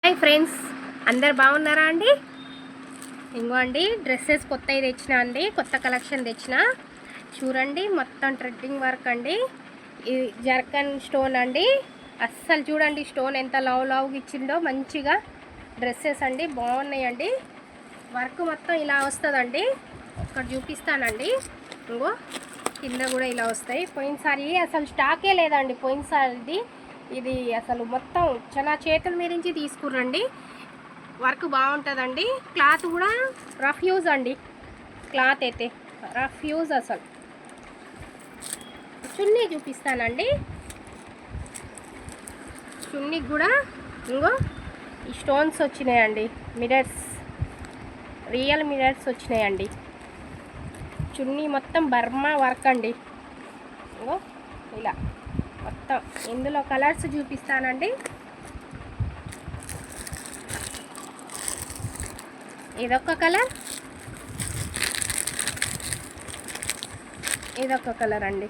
Hi friends, అందరు బాగున్నారా అండి? ఇంకో అండి డ్రెస్సెస్ కొత్తవి తెచ్చిన అండి, కొత్త కలెక్షన్ తెచ్చిన. చూడండి, మొత్తం థ్రెడ్డింగ్ వర్క్ అండి. ఇది జర్కన్ స్టోన్ అండి. అస్సలు చూడండి స్టోన్ ఎంత లావుగా ఇచ్చిందో. మంచిగా డ్రెస్సెస్ అండి, బాగున్నాయండి. వర్క్ మొత్తం ఇలా వస్తుందండి. ఇక్కడ చూపిస్తానండి. ఇంకో కింద కూడా ఇలా వస్తాయి. పోయినసారి అసలు స్టాకే లేదండి. పోయినసారిది ఇది అసలు మొత్తం చాలా చేతుల మీద నుంచి తీసుకురండి. వర్క్ బాగుంటుందండి. క్లాత్ కూడా రఫ్ యూజ్ అండి. క్లాత్ అయితే రఫ్ యూజ్. అసలు చున్నీ చూపిస్తానండి. చున్నీకి కూడా ఇంకో ఈ స్టోన్స్ వచ్చినాయండి. మిరర్స్, రియల్ మిరర్స్ వచ్చినాయండి. చున్నీ మొత్తం బర్మా వర్క్ అండి. ఇంకో ఇలా మొత్తం. ఇందులో కలర్స్ చూపిస్తానండి. ఇదొక కలర్, ఇదొక కలర్ అండి.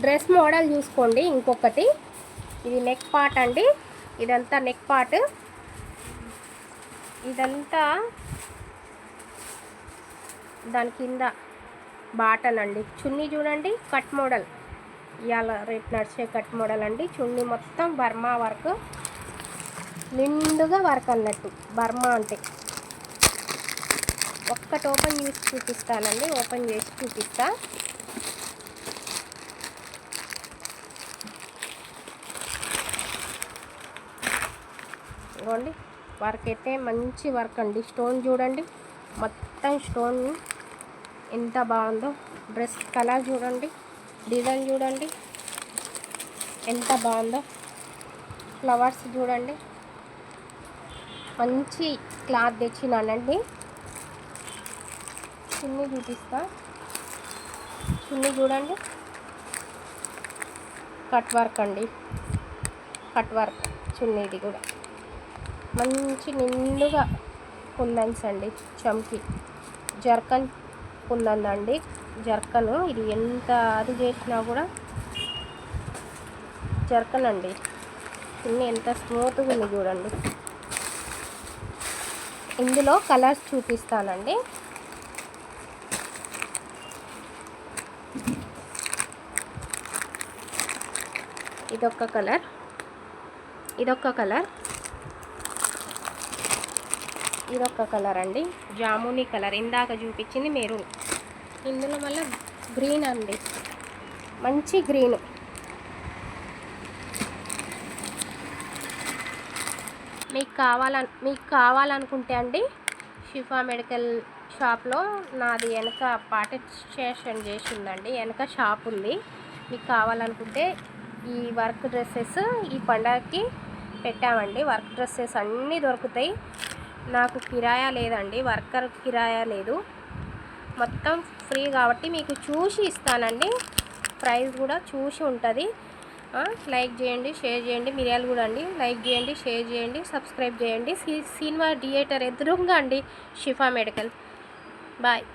డ్రెస్ మోడల్ చూసుకోండి. ఇంకొకటి ఇది నెక్ పార్ట్ అండి. ఇదంతా నెక్ పార్ట్. ఇదంతా దాని కింద బాటన్ అండి. చున్నీ చూడండి, కట్ మోడల్. ఇవాళ రేపు నడిచే కట్ మోడల్ అండి. చున్నీ మొత్తం బర్మా వర్క్, నిండుగా వర్క్ అన్నట్టు. బర్మా అంటే ఒక్కటి ఓపెన్ చేసి చూపిస్తానండి. ఓపెన్ చేసి చూపిస్తా. ఇదిగోండి, వర్క్ అయితే మంచి వర్క్ అండి. స్టోన్ చూడండి, మొత్తం స్టోన్ ఎంత బాగుందో. డ్రెస్ కలర్ చూడండి, డిజైన్ చూడండి ఎంత బాగుందో. ఫ్లవర్స్ చూడండి. మంచి క్లాత్ తెచ్చినానండి. చున్నీ చూపిస్తా. చున్నీ చూడండి, కట్ వర్క్ అండి. కట్ వర్క్ చున్నీది కూడా మంచి నిండుగా కుందన్స్ అండి. చమ్కి జర్కన్ కుందండి. జర్కను ఇది ఎంత అది చేసినా కూడా జర్కన్ అండి. చున్నీ ఎంత స్మూత్గా ఉంది చూడండి. ఇందులో కలర్స్ చూపిస్తానండి. ఇదొక కలర్, ఇదొక కలర్, ఇదొక కలర్ అండి. జామునీ కలర్ ఇందాక చూపించింది మెరూన్. ఇందులో మళ్ళీ గ్రీన్ అండి, మంచి గ్రీన్. మీకు కావాలనుకుంటే అండి, షిఫా మెడికల్ షాప్లో నాది వెనక పార్టిసిపేషన్ చేసిందండి. వెనక షాప్ ఉంది. మీకు కావాలనుకుంటే ఈ వర్క్ డ్రెస్సెస్ ఈ పండగకి పెట్టామండి. వర్క్ డ్రెస్సెస్ అన్నీ దొరుకుతాయి. నాకు కిరాయా లేదండి, వర్కర్ కిరాయా లేదు, మొత్తం ఫ్రీ కాబట్టి మీకు చూసి ఇస్తానండి. ప్రైస్ కూడా చూసి ఉంటుంది. లైక్ చేయండి, షేర్ చేయండి. మిరియాలు కూడా అండి, లైక్ చేయండి, షేర్ చేయండి, సబ్స్క్రైబ్ చేయండి. సినిమా థియేటర్ ఎదురుగా అండి షిఫా మెడికల్. బాయ్.